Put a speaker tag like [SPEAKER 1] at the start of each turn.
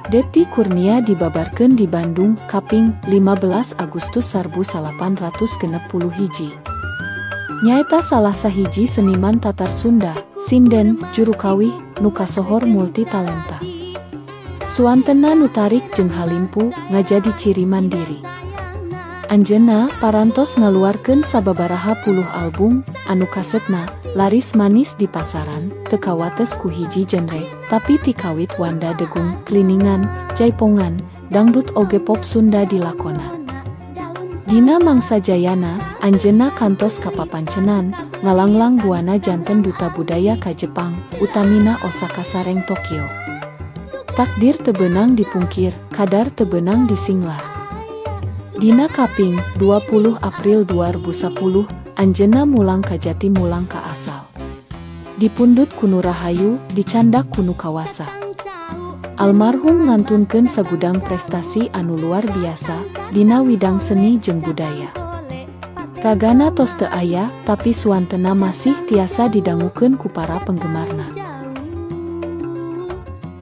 [SPEAKER 1] Deti Kurnia dibabarkeun di Bandung, kaping 15 Agustus 1861. Nyaeta salah sahiji seniman tatar Sunda, sinden, juru kawih, nu kasohor multitalenta. Suantena nu tarik jeung halimpu, ngajadi ciri mandiri. Anjeunna parantos ngaluarkeun sababaraha puluh album, anu kasetna laris manis di pasaran, teu kawates ku hiji genre, tapi ti kawit Wanda Degung, Kliningan, Jaipongan, dangdut oge pop Sunda dilakona. Dina mangsa jayana, anjeunna kantos kapapancenan, ngalanglang buana janten duta budaya ka Jepang, utamina Osaka sareng Tokyo. Takdir teu beunang dipungkir, kadar teu beunang disinglar. Dina kaping 20 April 2010, anjeunna mulang ka Jati mulang ka asal. Dipundut kunu rahayu, dicandak kunu kawasa. Almarhum ngantunkeun sagudang prestasi anu luar biasa dina widang seni jeung budaya. Ragana tos teu aya, tapi suantena masih tiasa didangukeun ku para penggemarna.